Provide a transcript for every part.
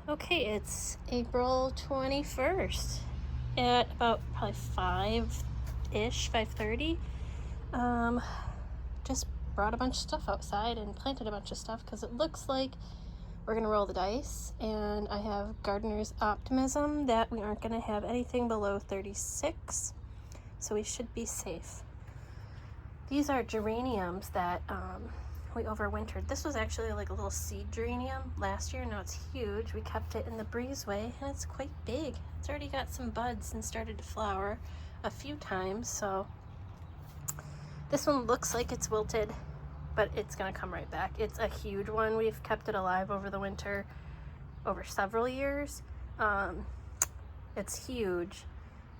Okay, it's April 21st at about probably 5-ish, 5:30. Um, just brought a bunch of stuff outside and planted a bunch of stuff because it looks like we're going to roll the dice, and I have gardener's optimism that we aren't going to have anything below 36, so we should be safe. These are geraniums that we overwintered. This was actually like a little seed geranium last year. Now it's huge. We kept it in the breezeway and it's quite big. It's already got some buds and started to flower a few times. So this one looks like it's wilted, but it's gonna come right back. It's a huge one. We've kept it alive over the winter, over several years. It's huge,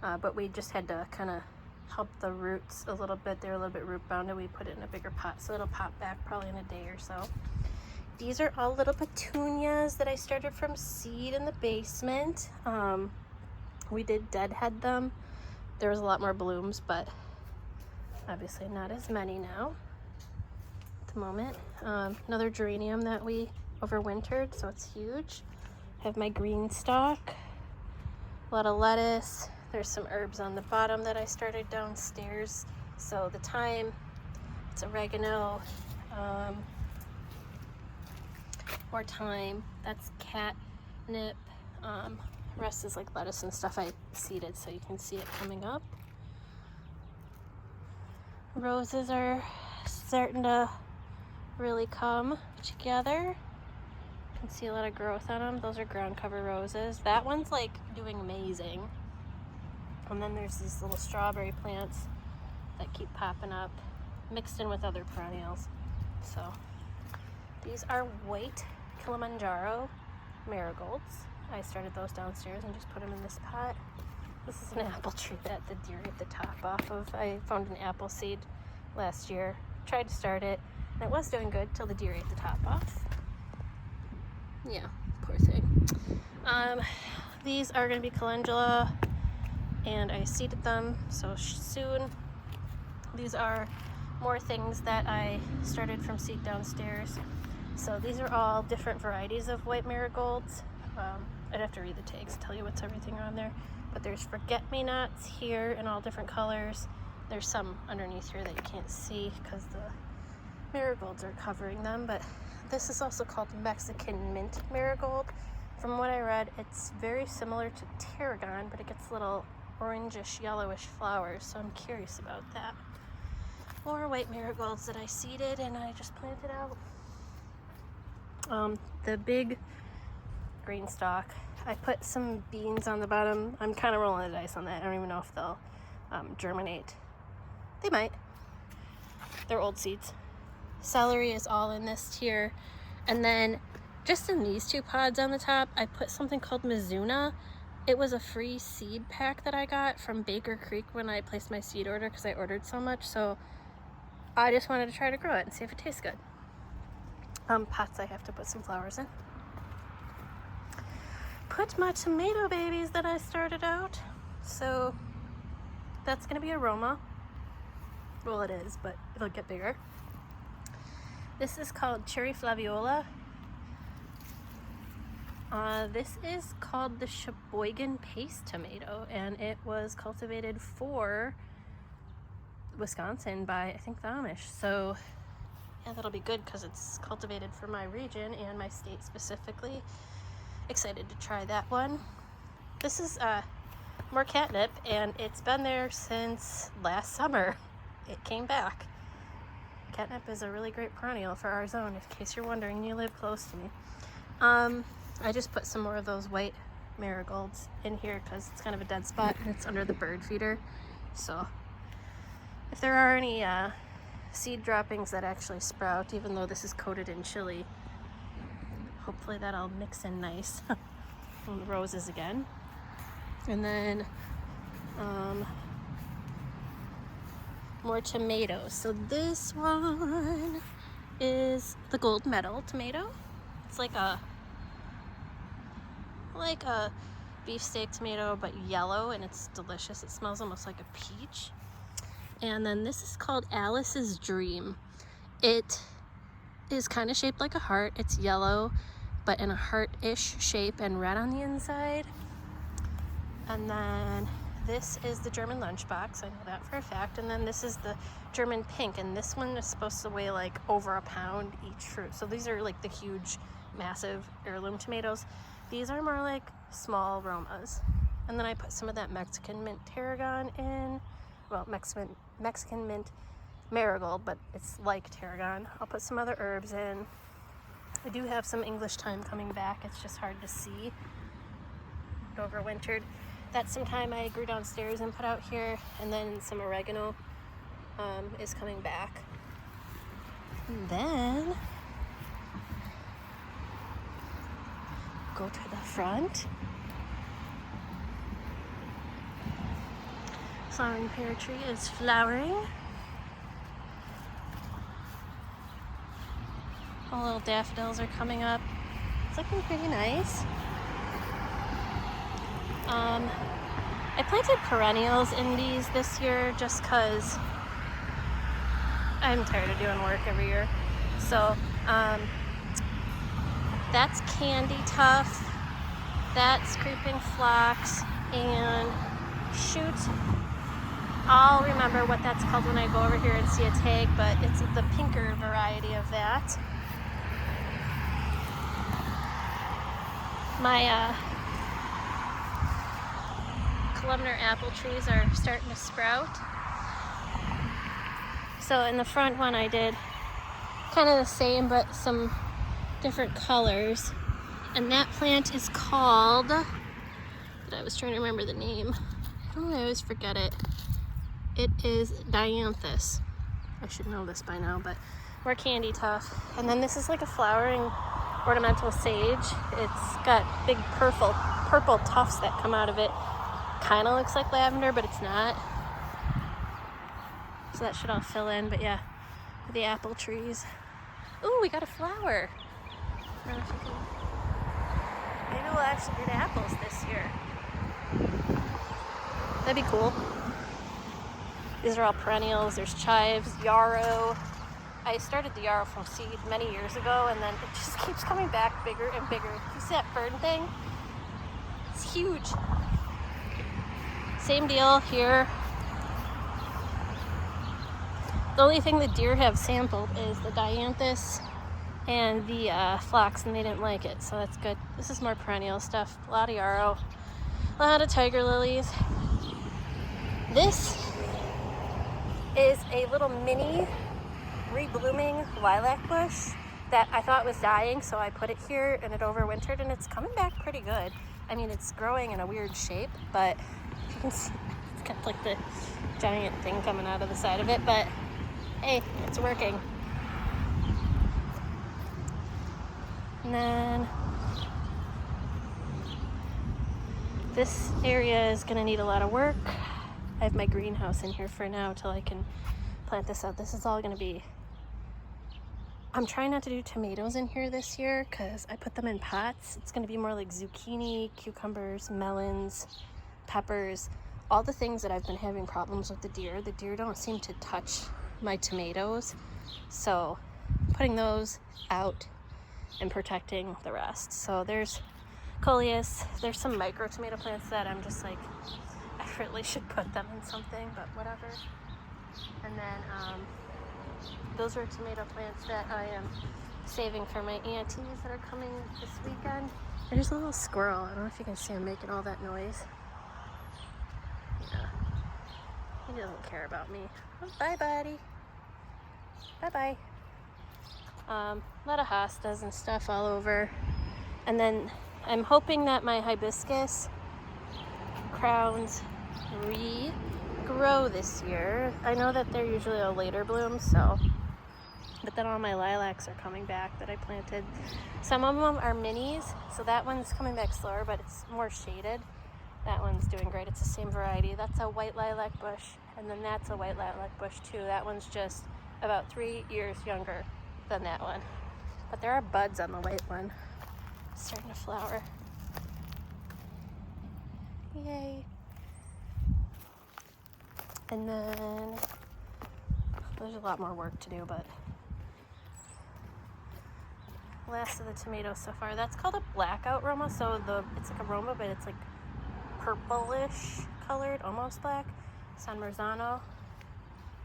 but we just had to kind of help the roots a little bit. They're a little bit root bound, and we put it in a bigger pot, so it'll pop back probably in a day or so. These are all little petunias that I started from seed in the basement. We did deadhead them. There was a lot more blooms, but obviously not as many now at the moment. Another geranium that we overwintered, so it's huge. I have my green stalk, a lot of lettuce. There's some herbs on the bottom that I started downstairs. So the thyme, it's oregano, more thyme. That's catnip. Rest is like lettuce and stuff I seeded, so you can see it coming up. Roses are starting to really come together. You can see a lot of growth on them. Those are ground cover roses. That one's like doing amazing. And then there's these little strawberry plants that keep popping up, mixed in with other perennials. So these are white Kilimanjaro marigolds. I started those downstairs and just put them in this pot. This is an apple tree that the deer ate the top off of. I found an apple seed last year, tried to start it, and it was doing good till the deer ate the top off. Yeah, poor thing. These are going to be calendula, and I seeded them so soon. These are more things that I started from seed downstairs. So these are all different varieties of white marigolds. I'd have to read the tags to tell you what's everything on there. But there's forget-me-nots here in all different colors. There's some underneath here that you can't see because the marigolds are covering them. But this is also called Mexican mint marigold. From what I read, it's very similar to tarragon, but it gets little orangish, yellowish flowers, so I'm curious about that. More white marigolds that I seeded and I just planted out. The big green stalk, I put some beans on the bottom. I'm kind of rolling the dice on that. I don't even know if they'll germinate. They might. They're old seeds. Celery is all in this tier. And then just in these two pods on the top, I put something called Mizuna. It was a free seed pack that I got from Baker Creek when I placed my seed order because I ordered so much. So I just wanted to try to grow it and see if it tastes good. Pots I have to put some flowers in. Put my tomato babies that I started out. So that's going to be aroma. Well, it is, but it'll get bigger. This is called Cherry Flaviola. This is called the Sheboygan Paste tomato, and it was cultivated for Wisconsin by, I think, the Amish. So yeah, that'll be good because it's cultivated for my region and my state specifically. Excited to try that one. This is more catnip, and it's been there since last summer. It came back. Catnip is a really great perennial for our zone, in case you're wondering, you live close to me. I just put some more of those white marigolds in here because it's kind of a dead spot and it's under the bird feeder. So if there are any seed droppings that actually sprout, even though this is coated in chili, hopefully that'll mix in nice. And roses again. And then more tomatoes. So this one is the gold medal tomato. It's like a beefsteak tomato, but yellow, and it's delicious. It smells almost like a peach. And then this is called Alice's Dream. It is kind of shaped like a heart. It's yellow, but in a heart-ish shape and red on the inside. And then this is the German lunchbox, I know that for a fact. And then this is the German pink, and this one is supposed to weigh like over a pound each fruit. So these are like the huge, massive heirloom tomatoes. These are more like small Romas. And then I put some of that Mexican mint tarragon in. Well, Mexican mint marigold, but it's like tarragon. I'll put some other herbs in. I do have some English thyme coming back. It's just hard to see. It overwintered. That's some thyme I grew downstairs and put out here. And then some oregano is coming back. And then go to the front. Flowering pear tree is flowering. All little daffodils are coming up. It's looking pretty nice. I planted perennials in these this year just because I'm tired of doing work every year. So that's Candy Tuft, that's Creeping Phlox, and shoot, I'll remember what that's called when I go over here and see a tag, but it's the pinker variety of that. My columnar apple trees are starting to sprout. So in the front one I did kind of the same but some different colors. And that plant is called, I was trying to remember the name. Oh, I always forget it. It is Dianthus. I should know this by now, but we're Candy Tuft. And then this is like a flowering ornamental sage. It's got big purple tufts that come out of it. Kind of looks like lavender, but it's not. So that should all fill in, but yeah, the apple trees. Ooh, we got a flower. I don't know if you can. Maybe we'll actually get apples this year. That'd be cool. These are all perennials. There's chives, yarrow. I started the yarrow from seed many years ago, and then it just keeps coming back bigger and bigger. You see that fern thing? It's huge. Same deal here. The only thing the deer have sampled is the Dianthus and the phlox, and they didn't like it, so that's good. This is more perennial stuff. A lot of yarrow, a lot of tiger lilies. This is a little mini reblooming lilac bush that I thought was dying, so I put it here and it overwintered, and it's coming back pretty good. I mean, it's growing in a weird shape, but you can see it's got like the giant thing coming out of the side of it, but hey, it's working. And then this area is gonna need a lot of work. I have my greenhouse in here for now till I can plant this out. This is all gonna be, I'm trying not to do tomatoes in here this year because I put them in pots. It's gonna be more like zucchini, cucumbers, melons, peppers, all the things that I've been having problems with the deer. The deer don't seem to touch my tomatoes, so putting those out and protecting the rest. So there's coleus, there's some micro tomato plants that I'm just like, I really should put them in something, but whatever. And then those are tomato plants that I am saving for my aunties that are coming this weekend. There's a little squirrel. I don't know if you can see him making all that noise. Yeah, he doesn't care about me. Oh, bye, buddy. Bye-bye. A lot of hostas and stuff all over. And then I'm hoping that my hibiscus crowns regrow this year. I know that they're usually a later bloom, so, but then all my lilacs are coming back that I planted. Some of them are minis, so that one's coming back slower, but it's more shaded. That one's doing great. It's the same variety. That's a white lilac bush, and then that's a white lilac bush too. That one's just about 3 years younger than that one. But there are buds on the white one. It's starting to flower. Yay. And then there's a lot more work to do, but last of the tomatoes so far. That's called a blackout Roma, so it's like a Roma, but it's like purplish colored, almost black. San Marzano.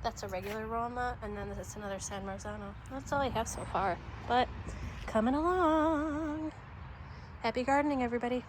That's a regular Roma, and then there's another San Marzano. That's all I have so far, but coming along. Happy gardening, everybody.